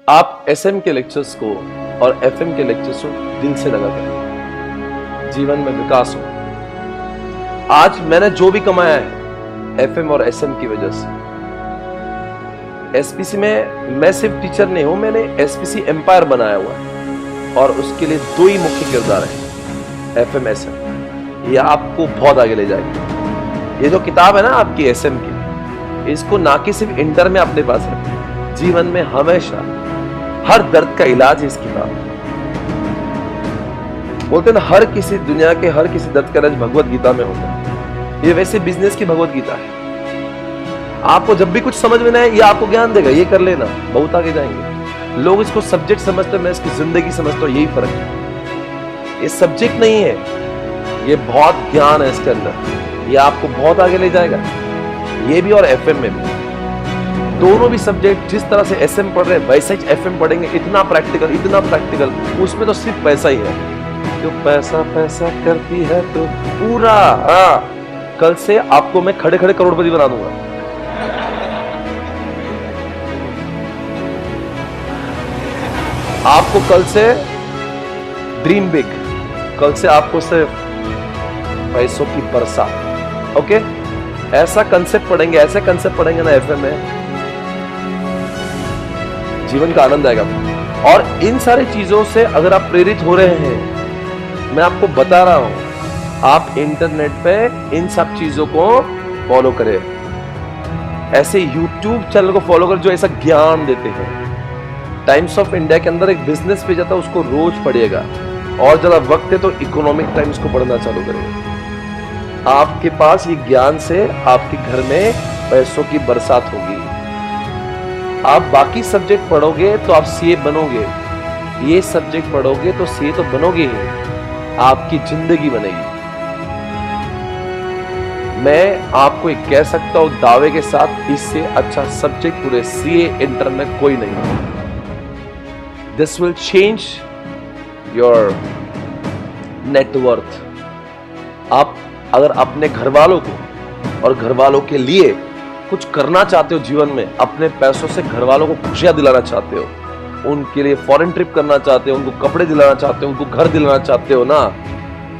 आप एसएम के लेक्चर्स को और एफएम के लेक्चर्स को दिल से लगा करें, जीवन में विकास हो। आज मैंने जो भी कमाया है एफएम और एसएम की वजह से। एसपीसी में मैं सिर्फ टीचर नहीं हूं, मैंने एसपीसी एम्पायर बनाया हुआ है और उसके लिए दो ही मुख्य किरदार हैं, एफएम एसएम। ये आपको बहुत आगे ले जाएगी। ये जो किताब है ना आपकी एसएम की, इसको ना कि सिर्फ इंटर में अपने पास रखें, जीवन में हमेशा हर दर्द का इलाज है इस किताब। बोलते हैं ना, हर किसी दुनिया के हर किसी दर्द का इलाज भगवत गीता में होता है। ये वैसे बिजनेस की भगवत गीता है। आपको जब भी कुछ समझ में ना आए, ये आपको ज्ञान देगा, ये कर लेना, बहुत आगे जाएंगे। लोग इसको सब्जेक्ट समझते हैं, मैं इसकी जिंदगी समझता हूं, यही फर्क है। ये सब्जेक्ट नहीं है, ये बहुत ज्ञान है इसके अंदर, ये आपको बहुत आगे ले जाएगा। ये भी और एफएम में भी, दोनों भी सब्जेक्ट जिस तरह से एसएम पढ़ रहे हैं वैसे ही एफएम पढ़ेंगे। इतना प्रैक्टिकल, उसमें तो सिर्फ पैसा ही है। जो पैसा पैसा करती है तो पूरा, कल से आपको मैं खड़े खड़े करोड़पति बना दूंगा। आपको कल से ड्रीम बिग, कल से आपको सिर्फ पैसों की बरसात। ओके, ऐसा कंसेप्ट पढ़ेंगे, ऐसे कंसेप्ट पढ़ेंगे ना एफएम में, जीवन का आनंद आएगा। और इन सारी चीजों से अगर आप प्रेरित हो रहे हैं, मैं आपको बता रहा हूं, आप इंटरनेट पे इन सब चीजों को फॉलो करें। ऐसे यूट्यूब चैनल को फॉलो करें जो ऐसा ज्ञान देते हैं। टाइम्स ऑफ इंडिया के अंदर एक बिजनेस पेज आता है, उसको रोज पढ़िएगा। और ज्यादा वक्त है तो इकोनॉमिक टाइम्स को पढ़ना चालू करेगा। आपके पास ये ज्ञान से आपके घर में पैसों की बरसात होगी। आप बाकी सब्जेक्ट पढ़ोगे तो आप सीए बनोगे, ये सब्जेक्ट पढ़ोगे तो सीए तो बनोगे ही, आपकी जिंदगी बनेगी। मैं आपको एक कह सकता हूं दावे के साथ, इससे अच्छा सब्जेक्ट पूरे सीए इंटर में कोई नहीं। This will change your net worth. आप अगर अपने घर वालों को और घर वालों के लिए कुछ करना चाहते हो जीवन में, अपने पैसों से घर वालों को खुशियां दिलाना चाहते हो, उनके लिए फॉरेन ट्रिप करना चाहते हो, उनको कपड़े दिलाना चाहते हो, उनको घर दिलाना चाहते हो ना,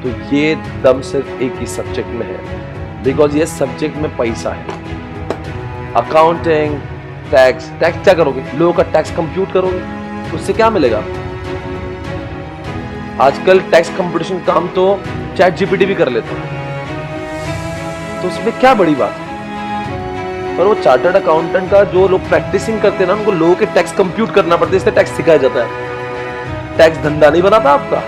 तो ये दम सिर्फ एक ही सब्जेक्ट में है। बिकॉज ये सब्जेक्ट में पैसा है। अकाउंटिंग, टैक्स क्या करोगे? लोगों का टैक्स कंप्यूट करोगे, उससे क्या मिलेगा? आजकल टैक्स कंप्यूटेशन काम तो चैट जीपीटी भी कर लेता है, तो उसमें क्या बड़ी बात है? पर वो चार्टर्ड अकाउंटेंट का जो लोग प्रैक्टिसिंग करते हैं ना, उनको लोगों के टैक्स कंप्यूट करना पड़ता है, इसलिए टैक्स सिखाया जाता है। टैक्स धंधा नहीं बनाता आपका,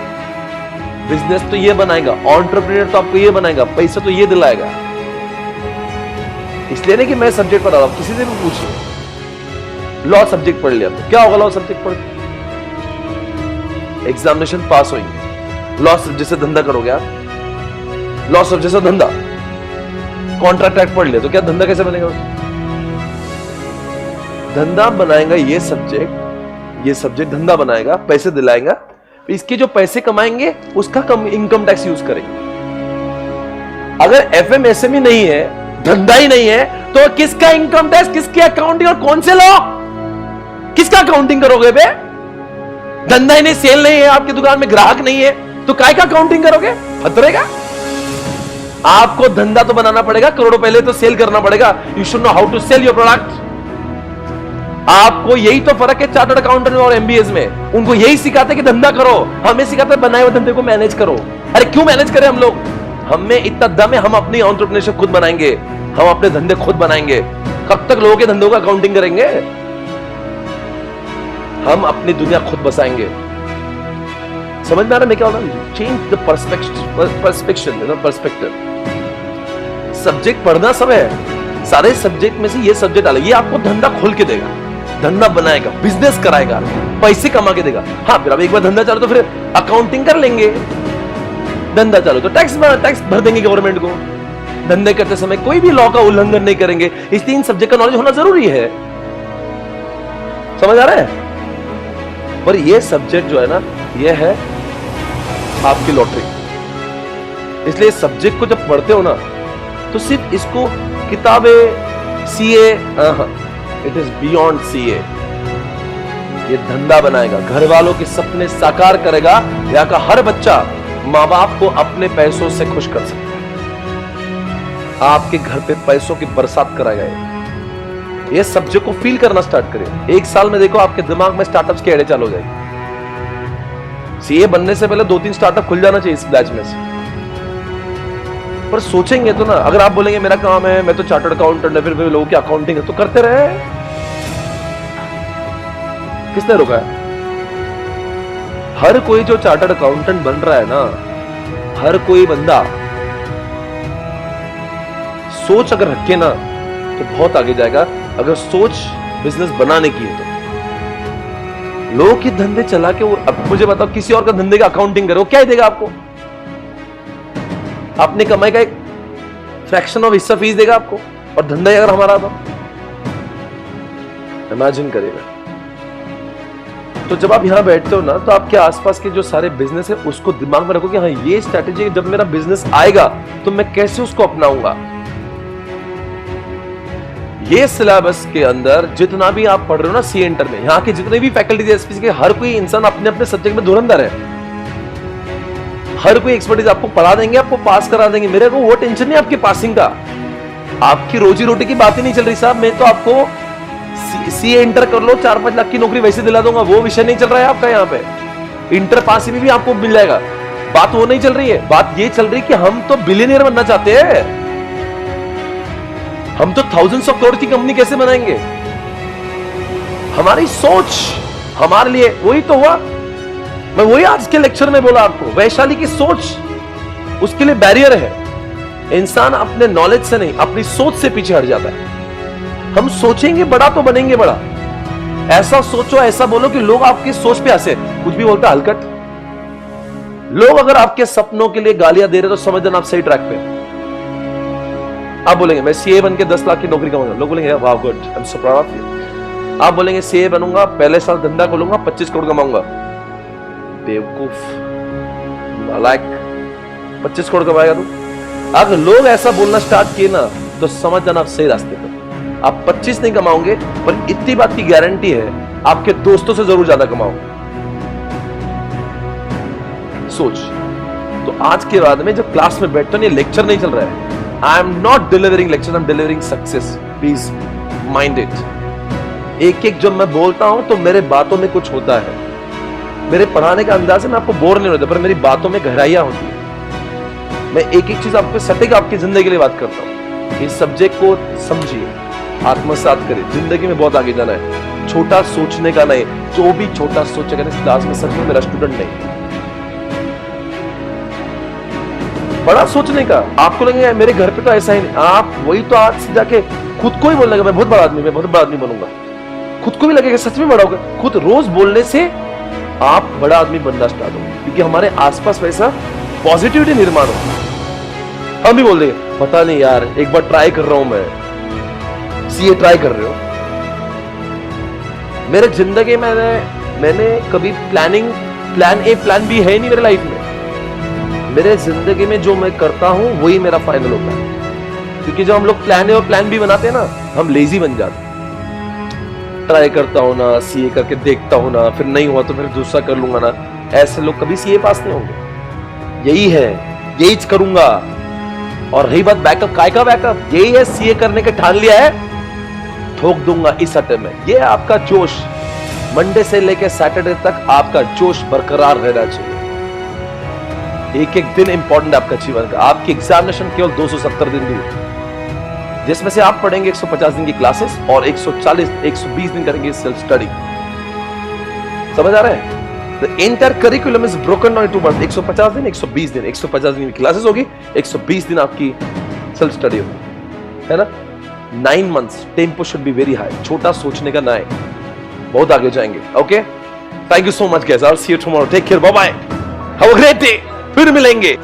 बिजनेस तो ये बनाएगा, एंटरप्रेन्योर तो आपको ये बनाएगा, पैसा तो ये दिलाएगा। इसलिए नहीं कि मैं सब्जेक्ट पढ़ा रहा हूं, किसी से भी पूछिए, लॉ सब्जेक्ट पढ़ लिया तो क्या होगा? लॉ सब्जेक्ट पढ़ एग्जामिनेशन पास होंगे, लॉ सब्जेक्ट से धंधा करोगे आप, लॉ सब्जेक्ट से धंधा, कॉन्ट्रैक्ट एक्ट पढ़ लिया तो क्या धंधा कैसे बनेगा? धंधा बनाएगा ये सब्जेक्ट धंधा बनाएगा, पैसे दिलाएगा। इसके जो पैसे कमाएंगे उसका कम इनकम टैक्स यूज करेंगे। अगर एफएम एसएमई नहीं है, धंधा ही नहीं है, तो किसका इनकम टैक्स, किसकी अकाउंटिंग और कौन से लॉ, किसका अकाउंटिंग करोगे बे? धंधा ही नहीं, सेल नहीं है, आपकी दुकान में ग्राहक नहीं है, तो काय का अकाउंटिंग करोगे? फतरेगा। आपको धंधा तो बनाना पड़ेगा, करोड़ों पहले तो सेल करना पड़ेगा। You should know how to sell your product. आपको यही तो फर्क है चार्टर्ड अकाउंटेंट और एमबीएस में। उनको यही सिखाते कि धंधा करो, हमें सिखाते बनाए हुए धंधे को मैनेज करो। अरे क्यों मैनेज करें हम लोग? हमें इतना दम है, हम अपनी एंटरप्रेन्योरशिप खुद बनाएंगे, हम अपने धंधे खुद बनाएंगे। कब तक लोगों के धंधों का अकाउंटिंग करेंगे? हम अपनी दुनिया खुद बसाएंगे। समझ में आ रहा है क्या होगा? Change the perspective. सब्जेक्ट पढ़ना सब है, सारे सब्जेक्ट में से ये सब्जेक्ट अलग, ये आपको धंधा खोल के देगा, धंधा बनाएगा, बिजनेस कराएगा, पैसे कमा के देगा। हाँ, फिर अब एक बार धंधा चालू तो फिर अकाउंटिंग कर लेंगे। धंधा चालू तो टैक्स भर देंगे गवर्नमेंट को। धंधे करते समय कोई भी लॉ का उल्लंघन नहीं करेंगे। इसलिए इन सब्जेक्ट का नॉलेज होना जरूरी है। समझ आ रहा है? पर ये सब्जेक्ट जो है ना, ये है आपकी लॉटरी। इसलिए सब्जेक्ट को जब पढ़ते हो ना, तो सिर्फ इसको किताबें CA, it is beyond CA. ये धंधा बनाएगा, घर वालों के सपने साकार करेगा। यहाँ का हर बच्चा माँ बाप को अपने पैसों से खुश कर सकता है। आपके घर पे पैसों की बरसात कराएगा। ये सब्जेक्ट को फील करना स्टार्ट करिए। 1 साल में देखो आपके दिमाग में स्टार्टअप्स की एडें चालू हो जाएगी। सीए बनने से पहले 2-3 स्टार्टअप खुल जाना चाहिए इस बैच में से। पर सोचेंगे तो ना, अगर आप बोलेंगे मेरा काम है, मैं तो चार्टर्ड अकाउंटेंट है, फिर लोगों की अकाउंटिंग है, तो करते रहे। किसने रोका है? हर कोई जो चार्टर्ड अकाउंटेंट बन रहा है ना, हर कोई बंदा सोच अगर रखे ना तो बहुत आगे जाएगा। अगर सोच बिजनेस बनाने की है तो लोगों के धंधे चला के वो, अब मुझे बताओ किसी और का धंधे का अकाउंटिंग करे, वो क्या ही देगा आपको? अपनी कमाई का एक फ्रैक्शन ऑफ हिस्सा फीस देगा आपको। और धंधा अगर हमारा तो इमेजिन करिएगा। तो जब आप यहां बैठते हो ना, तो आपके आसपास के जो सारे बिजनेस है उसको दिमाग में रखो कि हाँ ये स्ट्रैटेजी, जब मेरा बिजनेस आएगा तो मैं कैसे उसको अपनाऊंगा। ये सिलेबस के अंदर जितना भी आप पढ़ रहे हो ना सी इंटर में, यहाँ के जितने भी फैकल्टीज एसपीसी के, हर कोई इंसान अपने अपने सब्जेक्ट में धुरंधर है। हर कोई एक्सपर्टीज आपको पढ़ा देंगे, आपको पास करा देंगे। मेरे को वो टेंशन नहीं आपकी पासिंग का। आपकी रोजी रोटी की बात ही नहीं चल रही साहब। मैं तो आपको सीए इंटर कर लो, 4-5 लाख की नौकरी वैसे दिला दूंगा, वो विषय नहीं चल रहा है आपका। यहाँ पे इंटर पास में भी आपको मिल जाएगा। बात वो नहीं चल रही है। बात ये चल रही है कि हम तो बिलियनियर बनना चाहते हैं। हम तो थाउजेंड्स ऑफ करोड़ की कंपनी कैसे बनाएंगे? हमारी सोच हमारे लिए वही तो हुआ। मैं वही आज के लेक्चर में बोला आपको, वैशाली की सोच उसके लिए बैरियर है। इंसान अपने नॉलेज से नहीं, अपनी सोच से पीछे हट जाता है। हम सोचेंगे बड़ा तो बनेंगे बड़ा। ऐसा सोचो, ऐसा बोलो कि लोग आपकी सोच पे हंसे। कुछ भी बोलता हलकट। लोग अगर आपके सपनों के लिए गालियां दे रहे तो समझ लेना आप सही ट्रैक पे। आप बोलेंगे मैं सीए बन के 10 लाख की नौकरी कमाऊंगा, लोग बोलेंगे वाह good, I am so proud of you. आप बोलेंगे सीए बनूंगा, पहले साल धंधा खोलूंगा, 25 करोड़ कमाऊंगा। बेवकूफ, नालायक, 25 करोड़ कमाएगा तू? अगर लोग ऐसा बोलना स्टार्ट किए ना तो समझ जाना आप सही रास्ते पर। आप 25 नहीं कमाओगे, पर इतनी बात की गारंटी है आपके दोस्तों से जरूर ज्यादा कमाओगे। सोच। तो आज के बाद में जब क्लास में बैठते हो, ये लेक्चर नहीं चल रहा है। I am not delivering lecture, I am delivering success. Please mind it. एक एक जब मैं बोलता हूं तो मेरे बातों में कुछ होता है। मेरे पढ़ाने का अंदाज है, मैं आपको बोर नहीं होता, पर मेरी बातों में गहराइयां होती है। मैं एक एक चीज आपको सटीक आपकी जिंदगी के लिए बात करता हूं। इस सब्जेक्ट को समझिए, आत्मसात करिए। जिंदगी में बहुत आगे जाना है। छोटा सोचने का नहीं। जो भी छोटा सोचेगा इस क्लास में सच में मेरा स्टूडेंट नहीं। बड़ा सोचने का। आपको लगेगा मेरे घर पे तो ऐसा ही नहीं। आप वही तो आज से जाके खुद को ही बोलने का मैं बहुत बड़ा आदमी, मैं बहुत बड़ा आदमी बनूंगा। खुद को भी लगेगा सच में बड़ा होगा। खुद रोज बोलने से आप बड़ा आदमी बनना स्टार्ट होगा, क्योंकि हमारे आसपास वैसा पॉजिटिविटी निर्माण होगा। हम भी बोल देंगे पता नहीं यार, एक बार ट्राई कर रहा हूं मैं। सीए ट्राई कर रहे हो? मेरे जिंदगी में मैंने कभी प्लान ए प्लान बी है नहीं मेरे लाइफ में। मेरे जिंदगी में जो मैं करता हूं वही मेरा फाइनल होता है। क्योंकि जब हम लोग प्लान ए और प्लान बी बनाते हैं ना, हम लेजी बन जाते हैं। ट्राई करता हूं ना, सीए करके देखता हूं ना, फिर नहीं हुआ तो फिर दूसरा कर लूंगा ना। ऐसे लोग कभी सीए पास नहीं होंगे। यही है, यही करूंगा। और रही बात बैकअप, काय का बैकअप? यही है, सीए करने के ठान लिया है, ठोक दूंगा इस अटैम्प्ट में। ये आपका जोश मंडे से लेकर सैटरडे तक आपका जोश बरकरार रहना चाहिए। एक एक दिन इंपॉर्टेंट है आपका जीवन का। आपकी एग्जामिनेशन केवल 270 दिन दूर, जिसमें से आप पढ़ेंगे 150 दिन की क्लासेस और 120 दिन करेंगे सेल्फ स्टडी। समझ आ रहा है? The entire curriculum is broken down into one. 150 दिन, 120 दिन, 150 दिन की क्लासेस होगी, 120 दिन आपकी सेल्फ स्टडी होगी, है ना? 9 months tempo should be very high. छोटा सोचने का ना है, बहुत आगे जाएंगे। Okay, thank you so much guys, I will see you tomorrow, take care, bye bye, have a great day, फिर मिलेंगे।